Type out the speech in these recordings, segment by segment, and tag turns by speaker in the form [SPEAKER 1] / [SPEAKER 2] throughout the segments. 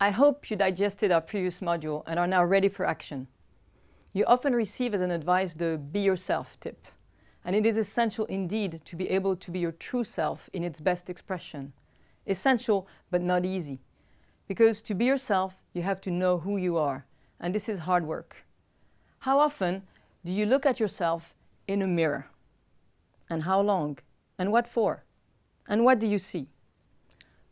[SPEAKER 1] I hope you digested our previous module and are now ready for action. You often receive as an advice the Be Yourself tip, and it is essential indeed to be able to be your true self in its best expression. Essential, but not easy. Because to be yourself, you have to know who you are, and this is hard work. How often do you look at yourself in a mirror? And how long? And what for? And what do you see?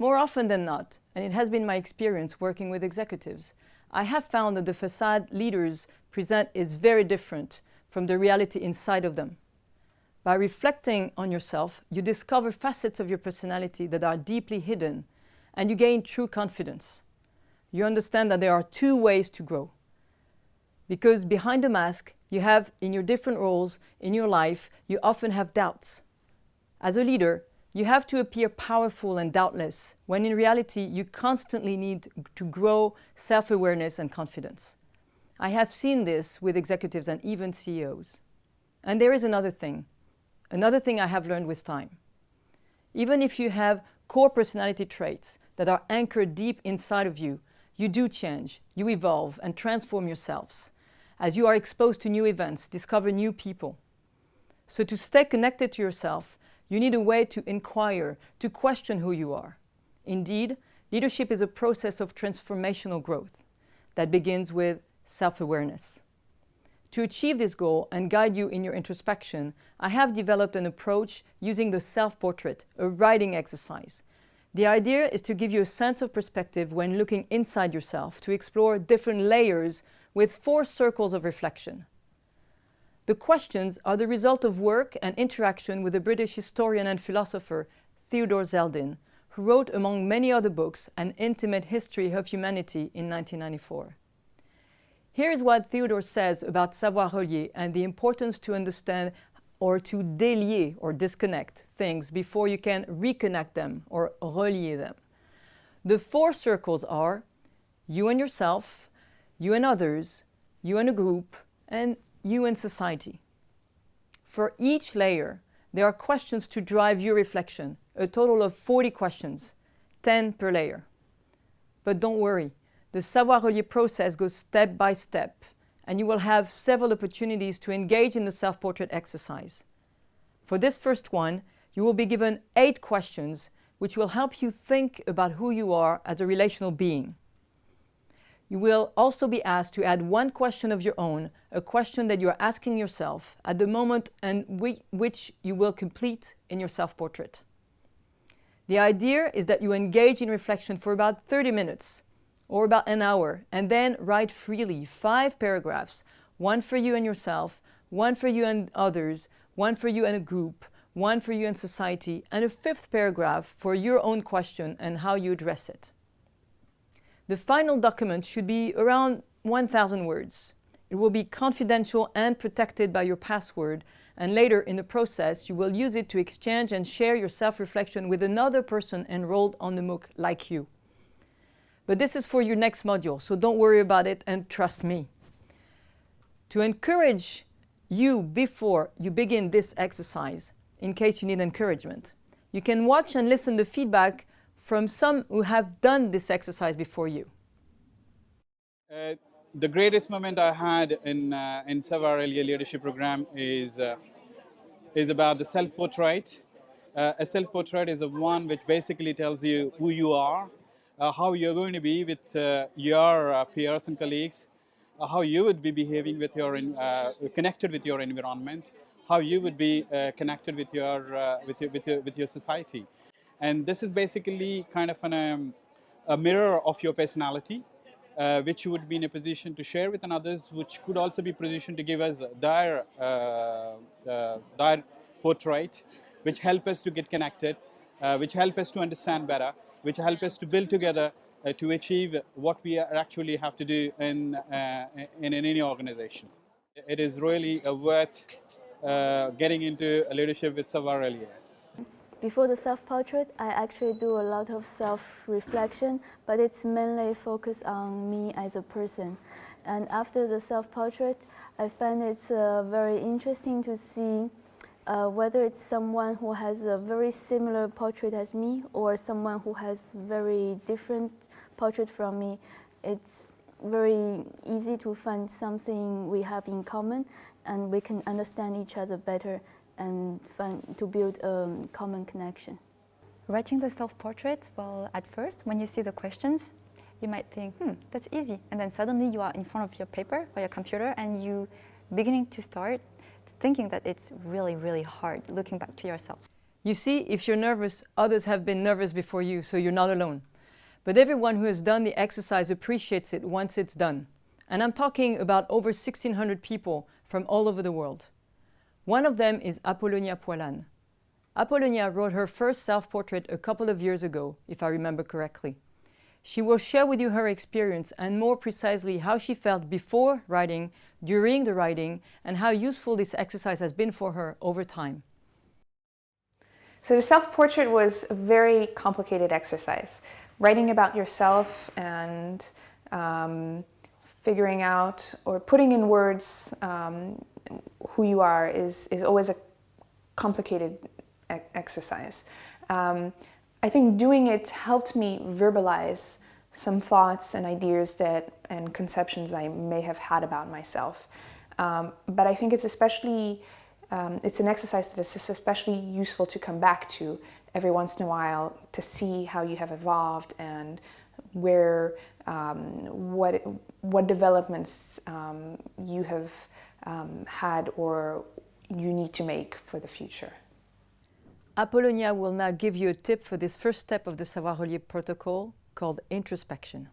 [SPEAKER 1] More often than not, and it has been my experience working with executives, I have found that the facade leaders present is very different from the reality inside of them. By reflecting on yourself, you discover facets of your personality that are deeply hidden, and you gain true confidence. You understand that there are two ways to grow. Because behind the mask, you have, in your different roles in your life, you often have doubts. As a leader, you have to appear powerful and doubtless, when in reality you constantly need to grow self-awareness and confidence. I have seen this with executives and even CEOs. And there is another thing I have learned with time. Even if you have core personality traits that are anchored deep inside of you, you do change, you evolve and transform yourselves as you are exposed to new events, discover new people. So to stay connected to yourself, you need a way to inquire, to question who you are. Indeed, leadership is a process of transformational growth that begins with self-awareness. To achieve this goal and guide you in your introspection, I have developed an approach using the self-portrait, a writing exercise. The idea is to give you a sense of perspective when looking inside yourself, to explore different layers with 4 circles of reflection. The questions are the result of work and interaction with the British historian and philosopher Theodore Zeldin, who wrote, among many other books, An Intimate History of Humanity in 1994. Here's what Theodore says about savoir-relier and the importance to understand or to délier or disconnect things before you can reconnect them or relier them. The 4 circles are you and yourself, you and others, you and a group, and you and society. For each layer, there are questions to drive your reflection, a total of 40 questions, 10 per layer. But don't worry, the savoir-relier process goes step by step, and you will have several opportunities to engage in the self-portrait exercise. For this first one, you will be given 8 questions, which will help you think about who you are as a relational being. You will also be asked to add 1 question of your own, a question that you are asking yourself at the moment and which you will complete in your self-portrait. The idea is that you engage in reflection for about 30 minutes or about an hour, and then write freely 5 paragraphs, 1 for you and yourself, 1 for you and others, 1 for you and a group, 1 for you and society, and a 5th paragraph for your own question and how you address it. The final document should be around 1,000 words. It will be confidential and protected by your password, and later in the process you will use it to exchange and share your self-reflection with another person enrolled on the MOOC like you. But this is for your next module, so don't worry about it and trust me. To encourage you before you begin this exercise, in case you need encouragement, you can watch and listen to feedback from some who have done this exercise before you.
[SPEAKER 2] The greatest moment I had in savoir-relier leadership program is about the self-portrait. A self-portrait is one which basically tells you who you are, how you're going to be with your peers and colleagues, how you would be behaving with your connected with your environment, how you would be connected with your society. And this is basically kind of a mirror of your personality, which you would be in a position to share with others, which could also be positioned to give us their portrait, which help us to get connected, which help us to understand better, which help us to build together to achieve what we actually have to do in any organization. It is really worth getting into a leadership with savoir-relier.
[SPEAKER 3] Before the self-portrait, I actually do a lot of self-reflection, but it's mainly focused on me as a person. And after the self-portrait, I find it's very interesting to see whether it's someone who has a very similar portrait as me or someone who has very different self-portrait from me, it's very easy to find something we have in common, and we can understand each other better and to build a common connection.
[SPEAKER 4] Writing the self-portrait, well, at first, when you see the questions, you might think, that's easy. And then suddenly you are in front of your paper or your computer and you beginning to start thinking that it's really, really hard looking back to yourself.
[SPEAKER 1] You see, if you're nervous, others have been nervous before you, so you're not alone. But everyone who has done the exercise appreciates it once it's done. And I'm talking about over 1,600 people from all over the world. One of them is Apollonia Poilâne. Apollonia wrote her first self-portrait a couple of years ago, if I remember correctly. She will share with you her experience and more precisely how she felt before writing, during the writing, and how useful this exercise has been for her over time.
[SPEAKER 5] So the self-portrait was a very complicated exercise. Writing about yourself and figuring out or putting in words who you are is always a complicated exercise. I think doing it helped me verbalize some thoughts and ideas and conceptions I may have had about myself. But I think it's an exercise that is especially useful to come back to every once in a while to see how you have evolved and where, what developments you have had or you need to make for the future.
[SPEAKER 1] Apollonia will now give you a tip for this first step of the Savoir Relier protocol called introspection.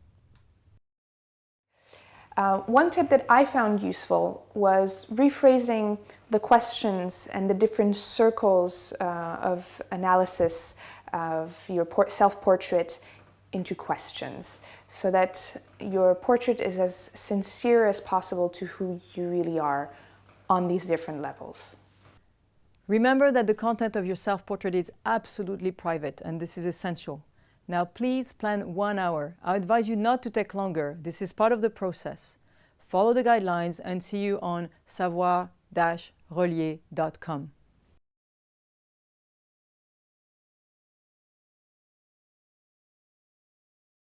[SPEAKER 5] One tip that I found useful was rephrasing the questions and the different circles of analysis of your self-portrait into questions, so that your portrait is as sincere as possible to who you really are on these different levels.
[SPEAKER 1] Remember that the content of your self-portrait is absolutely private, and this is essential. Now please plan 1 hour. I advise you not to take longer. This is part of the process. Follow the guidelines and see you on savoir-relier.com.